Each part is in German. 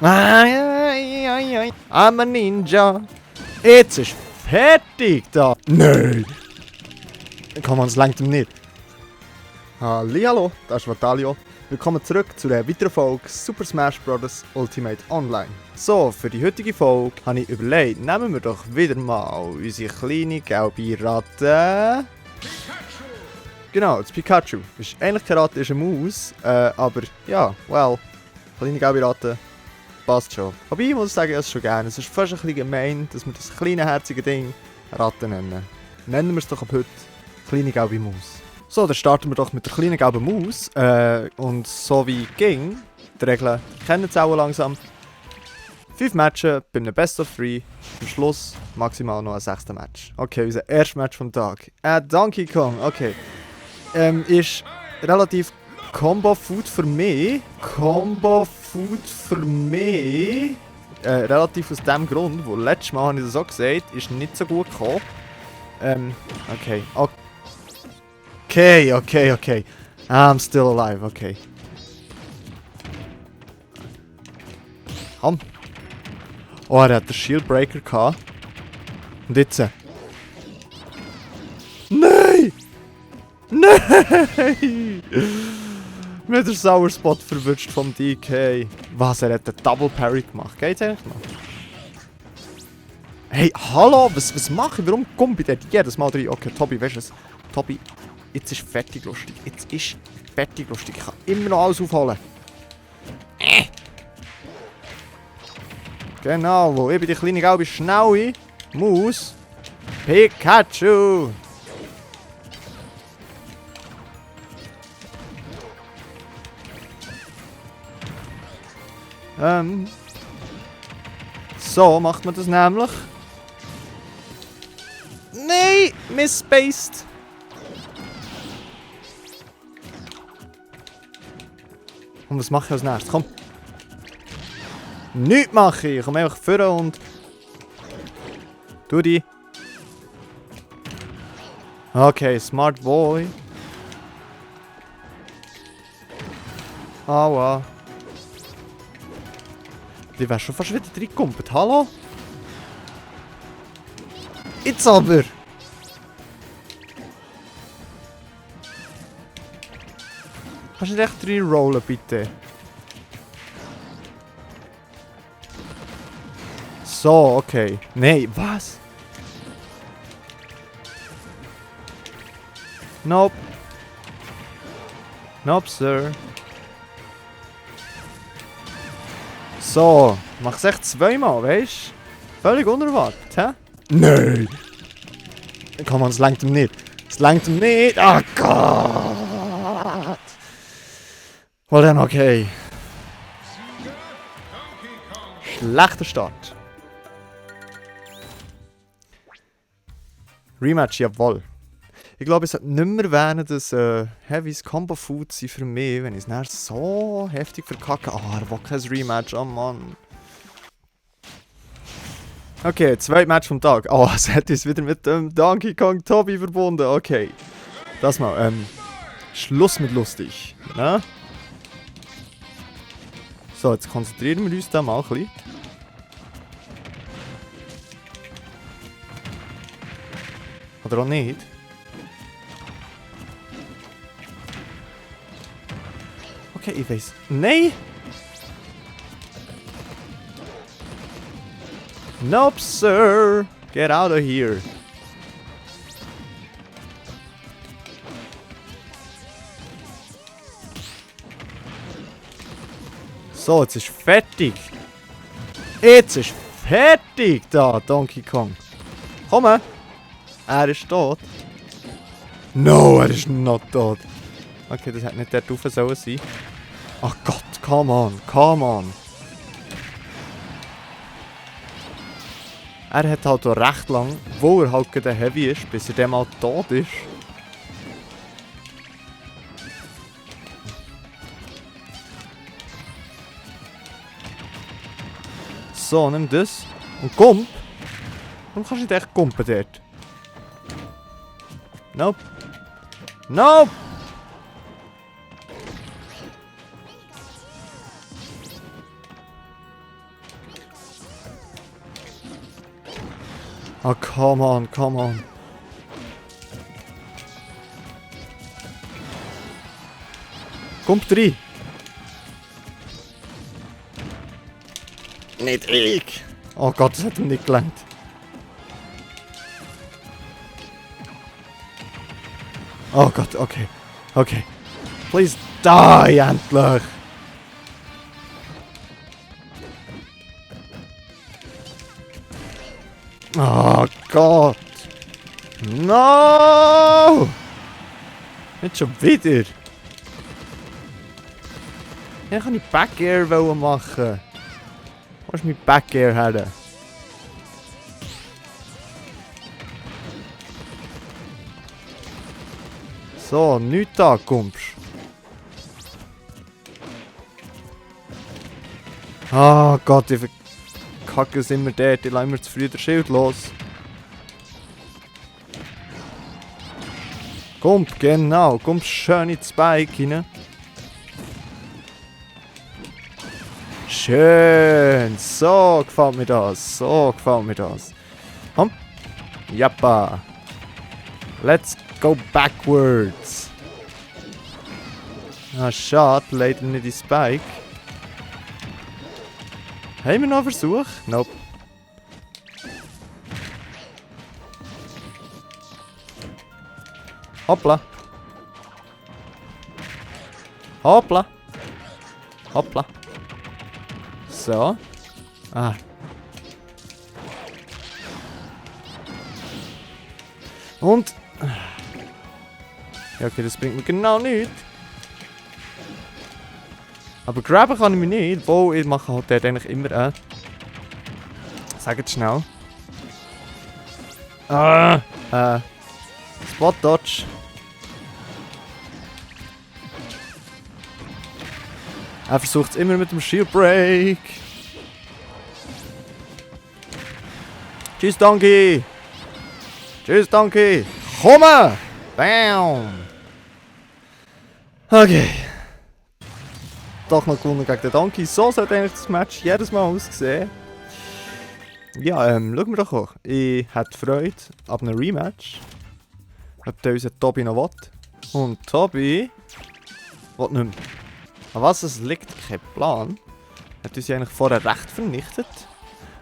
I'm a Ninja. Jetzt ist fertig da. Nein. Komm, es langt ihm nicht. Hallihallo, das ist Vatalio. Willkommen zurück zu einer weiteren Folge Super Smash Bros. Ultimate Online. So, für die heutige Folge habe ich überlegt, nehmen wir doch wieder mal unsere kleine gelbe Ratte. Genau, das Pikachu. Ist eigentlich keine Ratte, ist eine Maus. Aber ja, well, kleine gelbe Ratte. Passt schon. Aber ich muss sagen, ich es schon gerne. Es ist fast ein bisschen gemein, dass wir das kleine herzige Ding Ratte nennen. Nennen wir es doch ab heute kleine gelbe Maus. So, dann starten wir doch mit der kleinen gelben Maus. Und so wie ging, die Regeln kennen Sie auch langsam. 5 Matches bei einem Best of 3. Am Schluss maximal noch ein 6. Match. Okay, unser erstes Match vom Tag. Donkey Kong, okay. Ist relativ Combo-Food für mich. Relativ aus dem Grund, wo letztes Mal habe ich das auch gesagt, ist nicht so gut gekommen. Okay. Okay. I'm still alive, okay. Komm. Oh, er hat den Shieldbreaker gehabt. Und jetzt? Nein! Nein! Mir hat der Sour Spot verwünscht vom DK. Was, er hat einen Double Parry gemacht. Geht's eigentlich noch? Hey, hallo, was mache ich? Warum kommt der jedes Mal rein? Okay, Tobi, weißt du was? Tobi, jetzt ist fertig lustig. Ich kann immer noch alles aufholen. Genau, ich bin die kleine gelbe schnelle Maus. Pikachu! So macht man das nämlich. Nein, misspaced. Und was mache ich als nächstes? Komm. Nichts mache ich. Ich komme einfach vor und... Tu die. Okay, smart boy. Aua. Die wäre schon fast wieder reingekumpelt. Hallo? Jetzt aber! Kannst du nicht echt reinrollen, bitte? So, okay. Nein, was? Nope. Nope, Sir. So, mach es echt zweimal, weißt du? Völlig unerwartet, hä? Nein! Komm, es langt ihm nicht. Es langt ihm nicht! Oh Gott! Well dann, okay. Schlechter Start. Rematch, jawohl. Ich glaube, es hat nicht mehr werden, dass Heavys Combo Food sind für mich, wenn ich es nachher so heftig verkacke. Er will kein Rematch, oh Mann. Okay, zweites Match vom Tag. Es hat uns wieder mit dem Donkey Kong Tobi verbunden. Okay. Das mal, Schluss mit lustig. Ne? So, jetzt konzentrieren wir uns da mal ein bisschen. Oder auch nicht. Okay, ich weiß. Nein! Nope, sir! Get out of here! So, jetzt ist fertig! Jetzt ist fertig da, Donkey Kong! Komm! Er ist tot. No, er ist not tot. Okay, das hätte nicht dort rauf sollen sein. Ach Gott, come on. Er hat halt auch recht lang, wo er halt gerade heavy ist, bis er dann mal tot ist. So, nimm das. Und komm. Warum kannst du nicht echt kumpen dort? Nope. Nope! Oh, come on, come on. Kommt rein. Nicht ich. Oh Gott, das hat ihm nicht gelangt. Oh Gott, okay. Okay. Please die, endlich. Oh Gott. No! Nicht schon wieder. Ich kann nicht Back-Air machen. Wo ist mein Back-Air her? So, nichts da kommst. Oh Gott, ich verkacke es immer dort. Ich lasse immer zu früh das Schild los. Kommt, genau. Kommt schön ins Spike rein. Schön. So gefällt mir das. So gefällt mir das. Komm. Jappa. Let's go backwards. Ah, schade. Leider nicht in Spike. Haben wir noch einen Versuch? Nope. Hoppla. Hoppla. Hoppla. So. Ah. Und. Ja, okay, das bringt mir genau nichts. Aber graben kann ich mich nicht. Wo ich mache halt dort eigentlich immer ein. Sag jetzt schnell. Spot Dodge. Er versucht es immer mit dem Shield Break. Tschüss, Donkey. Tschüss, Donkey. Komm! Bam! Okay. Doch noch gewonnen gegen den Donkey. So sollte eigentlich das Match jedes Mal aussehen. Ja, schauen wir doch auch. Ich hätte Freude ab einem Rematch. Ob der unser Tobi noch will. Und Tobi will nicht mehr. An was es liegt, kein Plan. Hat uns ja eigentlich vorher recht vernichtet.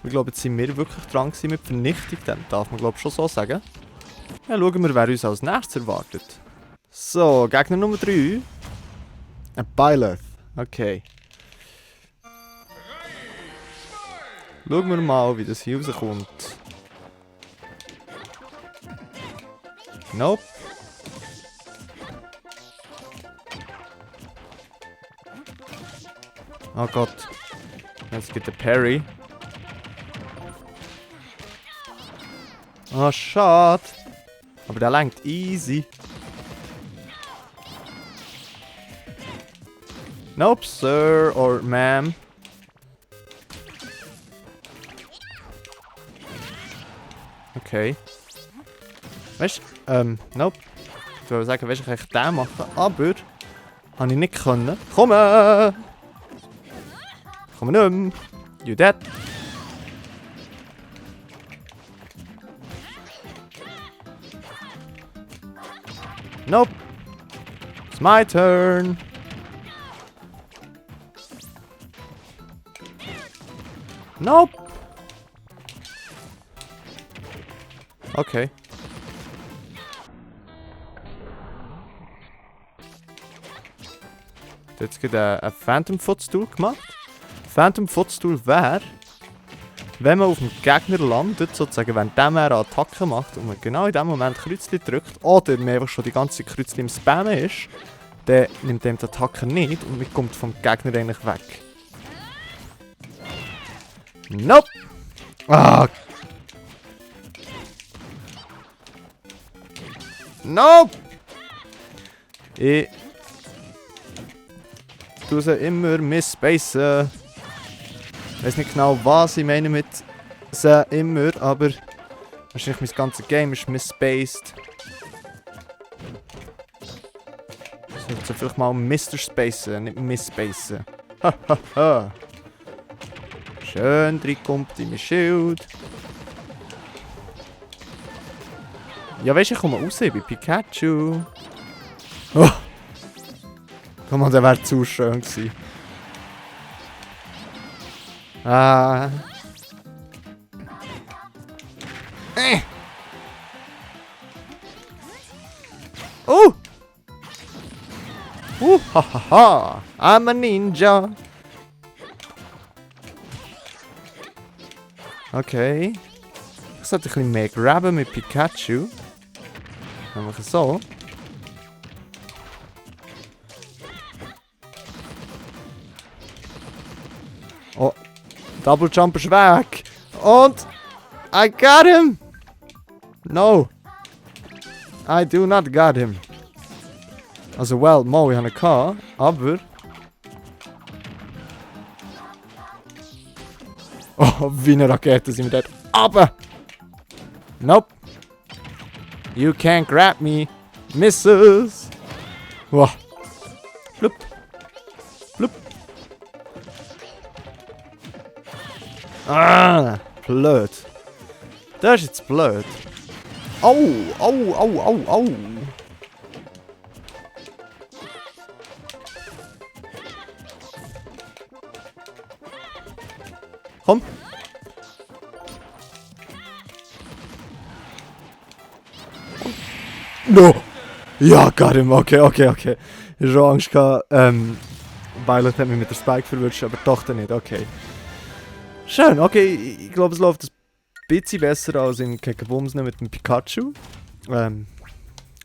Ich glaube, jetzt sind wir wirklich dran gewesen mit Vernichtung. Dann darf man glaube ich schon so sagen. Ja, schauen wir, wer uns als nächstes erwartet. So, Gegner Nummer 3. Ein Byleth. Okay. Schauen wir mal, wie das hier rauskommt. Nope. Oh Gott. Jetzt gibt der Parry. Oh, schade. Aber der langt easy. Nope, sir or ma'am. Okay. Weißt du, nope. Ich würde sagen, weißt du, ich kann den machen, aber habe ich nicht können. Komm! Komm nicht mehr. You dead. Nope. It's my turn. Nope. Okay. Jetzt gibt ein Phantom Footstool gemacht. Phantom Footstool wäre, wenn man auf dem Gegner landet, sozusagen, wenn der mehr eine Attacke macht und man genau in dem Moment Kreuzchen drückt, oder man einfach schon die ganze Kreuzchen im Spammen ist, dann nimmt dem die Attacke nicht und man kommt vom Gegner eigentlich weg. Nope! Ah! Nope! Ich tue sie immer misspacen. Ich weiß nicht genau, was ich meine mit sie immer, aber wahrscheinlich mein ganzes Game ist misspaced. Ich sollte vielleicht mal Mr. Spacen, nicht misspacen. Hahaha. Schön reinkommt in mein Schild. Ja, weißt du, ich komme raus bei Pikachu. Oh. Komm mal, der wäre zu schön gewesen. Ah. Oh! Hahaha! I'm a ninja! Okay. Ich sollte ein bisschen mehr grabben mit Pikachu. Dann mache ich so. Oh. Double Jump ist weg! Und... I got him! No! I do not got him. Also, well, mal, ich habe ihn gehabt, aber... Oh, wie eine Rakete sind wir dort. Aber! Nope. You can't grab me, missus. Wow. Blub. Blub. Ah, blöd. Das ist jetzt blöd. Au, au, au, au, au. Komm. No. Ja, got him. Okay. Ich hatte schon Angst gehabt. Violet hat mich mit der Spike verwünscht, aber doch nicht. Okay. Schön, okay. Ich glaube, es läuft ein bisschen besser als in Kekabumsne mit dem Pikachu.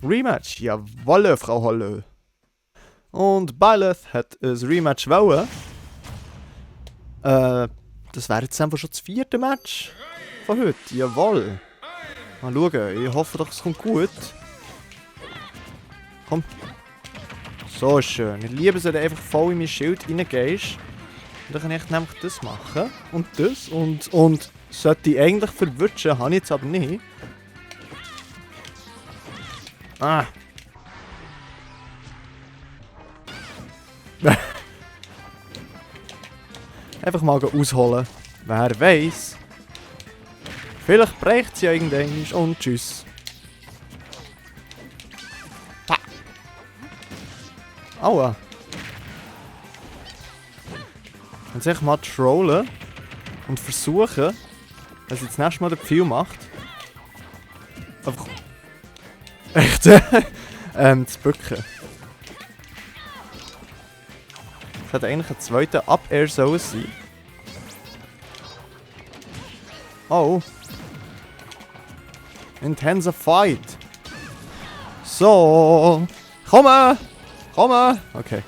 Rematch. Jawolle, Frau Holle. Und Violet hat ein Rematch wollen. Das wäre jetzt einfach schon das 4. Match von heute. Jawohl. Mal schauen. Ich hoffe doch, es kommt gut. Komm. So schön. Ich liebe es, wenn du einfach voll in mein Schild reingehst. Und dann kann ich nämlich das machen. Und das. Und sollte ich eigentlich verwutschen, habe ich jetzt aber nicht. Ah. Einfach mal ausholen. Wer weiß. Vielleicht bricht sie irgendwann und tschüss. Pa. Aua. Dann sich mal trollen und versuchen, dass sie das nächste Mal den Pfeil macht. Einfach. Echt? Zu bücken. Es hätte eigentlich ein zweiter Up-Air sollen sein. Oh. Intense Fight. So. Komme! Okay.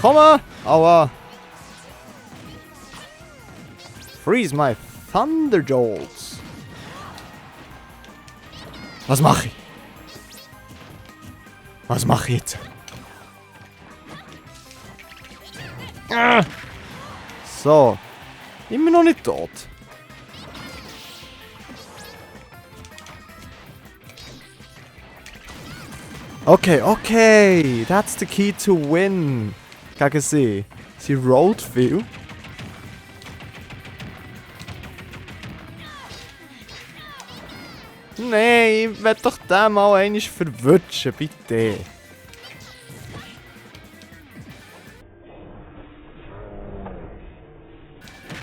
Komme! Aua. Freeze my Thunder Jolts. Was mache ich? Was mache ich jetzt? So. Immer noch nicht tot. Okay. That's the key to win. Gegen sie. Sie rollt viel. Nein, ich will doch den mal einmal verwutschen, bitte.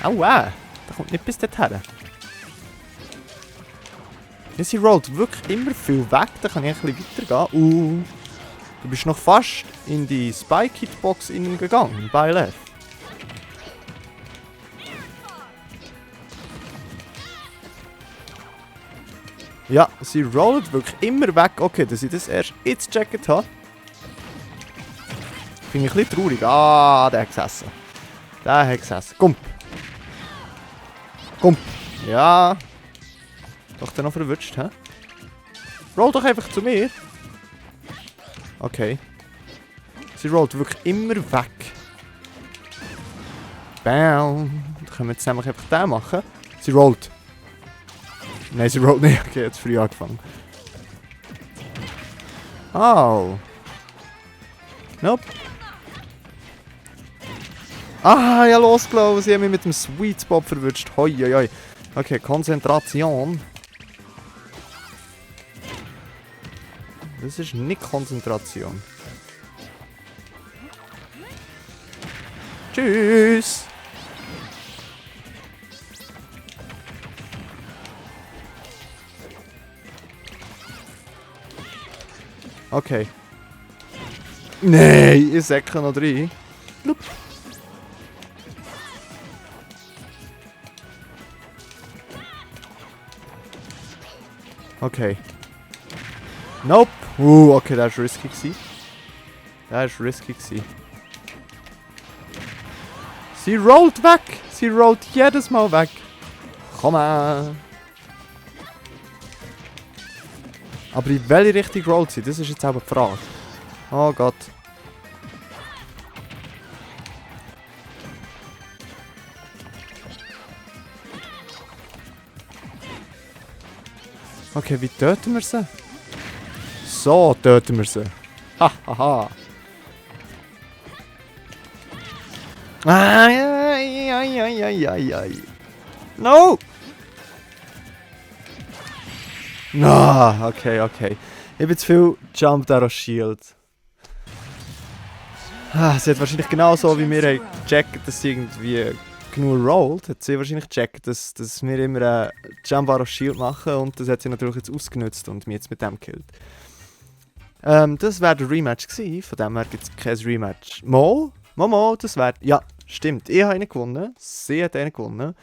Aua, der kommt nicht bis dorthin. Ja, sie rollt wirklich immer viel weg, da kann ich ein bisschen weitergehen. Du bist noch fast in die Spike-Hitbox gegangen, bei Left. Ja, sie rollt wirklich immer weg. Okay, dass ich das erst jetzt gecheckt habe. Finde ich ein bisschen traurig. Ah, der hat gesessen. Komm. Ja. Doch, der noch verwutscht, hä? Roll doch einfach zu mir. Okay. Sie rollt wirklich immer weg. Bam. Dann können wir jetzt nämlich einfach den machen. Sie rollt. Nein, sie rollt nicht. Okay, jetzt früh angefangen. Oh. Nope. Ah, ja, losgelaufen. Sie haben mich mit dem Sweet Spot verwünscht. Hoi. Okay, Konzentration. Das ist nicht Konzentration. Tschüss! Okay. Nein, ich säcke noch rein. Nope. Okay. Nope. Okay, das war risky gewesen. Das war risky gewesen. Sie rollt weg! Sie rollt jedes Mal weg. Komm on! Aber in welche Richtung rollt sie? Das ist jetzt auch die Frage. Oh Gott. Okay, wie töten wir sie? So töten wir sie. Hahaha. Ai. No! No, okay. Ich bin zu viel Jump Arrow Shield. Sie hat wahrscheinlich genau so wie wir gecheckt, dass sie irgendwie genug rollt, hat sie wahrscheinlich gecheckt, dass wir immer einen Jump Arrow Shield machen und das hat sie natürlich jetzt ausgenutzt und mich jetzt mit dem gekillt. Das wäre der Rematch gewesen, von dem her gibt es kein Rematch. Mo, das wäre... Ja, stimmt, ich habe einen gewonnen, sie hat einen gewonnen.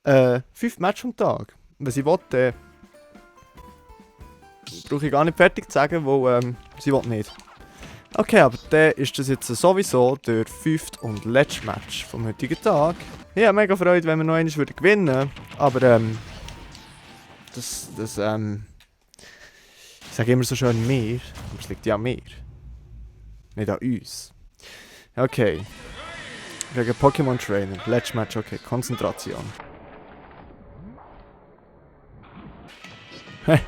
5 Matches am Tag. Wenn sie will, brauche ich gar nicht fertig zu sagen, weil sie will nicht. Okay, aber dann ist das jetzt sowieso der 5. und letzte Match vom heutigen Tag. Ich habe mega Freude, wenn wir noch einmal gewinnen würden, aber ich sage immer so schön mir, aber es liegt ja an mir. Nicht an uns. Okay. Gegen Pokémon Trainer. Letztes Match, okay. Konzentration. Hä?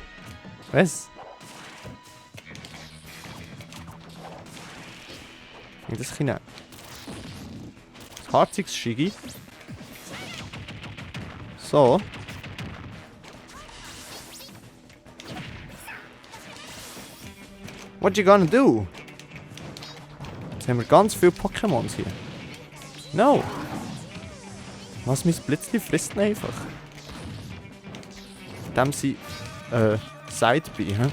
Was? Das ist ein harziges Shigi. So. What you gonna do? Jetzt haben wir ganz viele Pokémons hier. No! Was, mein Blitzli frisst ihn einfach. Dem sie Side-B, hä?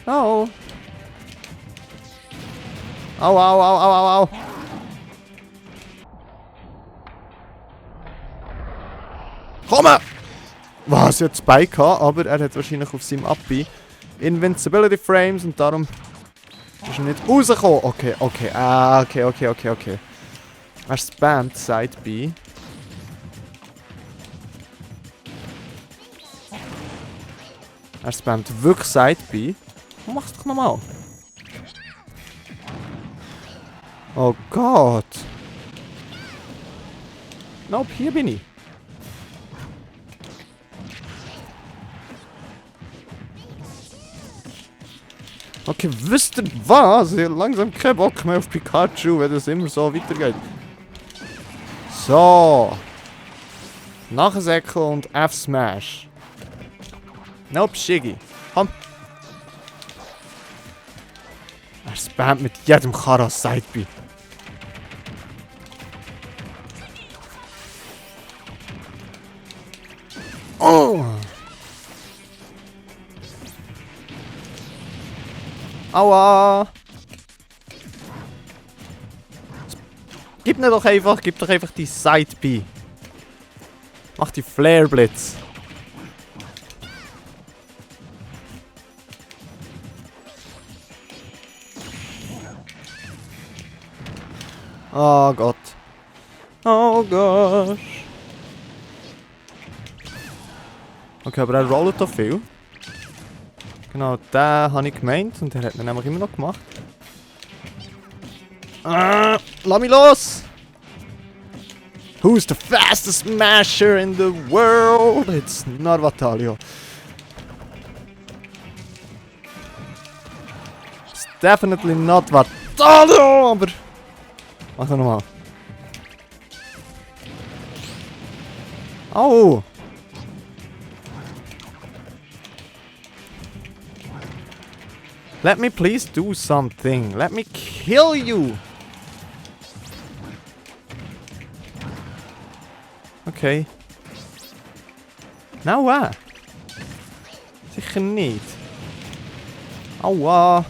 Oh! Au! Komm! Was, er hat Spike gehabt, aber er hat wahrscheinlich auf seinem Upbeat Invincibility Frames und darum ist er nicht rausgekommen. Okay. Okay. Er spammt Side B. Er spammt wirklich Side B. Mach's doch nochmal. Oh Gott. Nope, hier bin ich. Okay, wisst ihr was? Ich habe langsam keinen Bock mehr auf Pikachu, wenn das immer so weitergeht. So. Nachsäckel und F-Smash. Nope, Shiggy. Komm. Er spammt mit jedem Karas Side-B. Oh! Aua! Gib doch einfach die Side-B. Mach die Flare-Blitz. Oh Gott. Oh Gott. Okay, aber er rollt doch viel. Genau, den habe ich gemeint und der hat ihn nämlich immer noch gemacht. Lass mich los! Who's the fastest smasher in the world? It's not Vatalio. It's definitely not Vatalio, aber... Mach doch nochmal. Au! Let me please do something. Let me kill you. Okay. Now sicher nicht. Aua.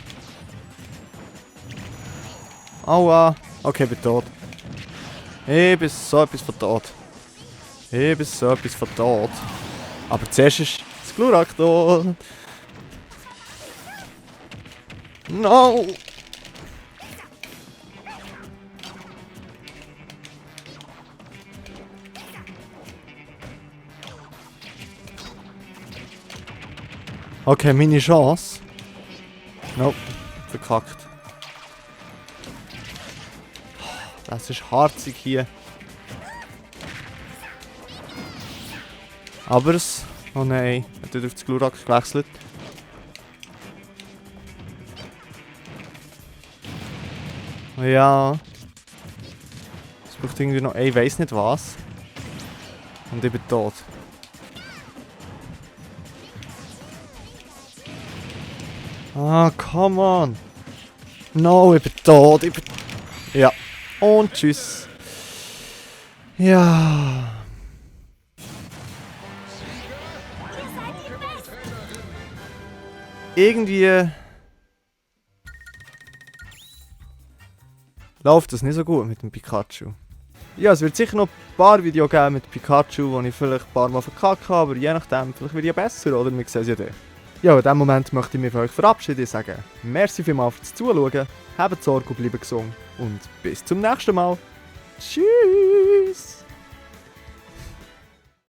Aua. Okay, ich bin tot. Ich bin so etwas von tot. Ich bin so etwas von tot. Aber zuerst ist das Glurak tot. No! Okay, meine Chance. Nope, verkackt. Das ist harzig hier. Aber es... Oh nein, er hat auf das Glurak gewechselt. Ja. Es braucht irgendwie noch... Ich weiss nicht was. Und ich bin tot. Ah, come on. No, ich bin tot. Ich bin... Ja. Und tschüss. Ja. Irgendwie... läuft das nicht so gut mit dem Pikachu. Ja, es wird sicher noch ein paar Videos geben mit Pikachu, wo ich vielleicht ein paar Mal verkackt habe, aber je nachdem, vielleicht wird ja besser, oder? Wir sehen es ja dann. Ja, in diesem Moment möchte ich mich von euch verabschieden und sagen, merci vielmals fürs Zuschauen, habt Sorge und bleibt gesund und bis zum nächsten Mal. Tschüss!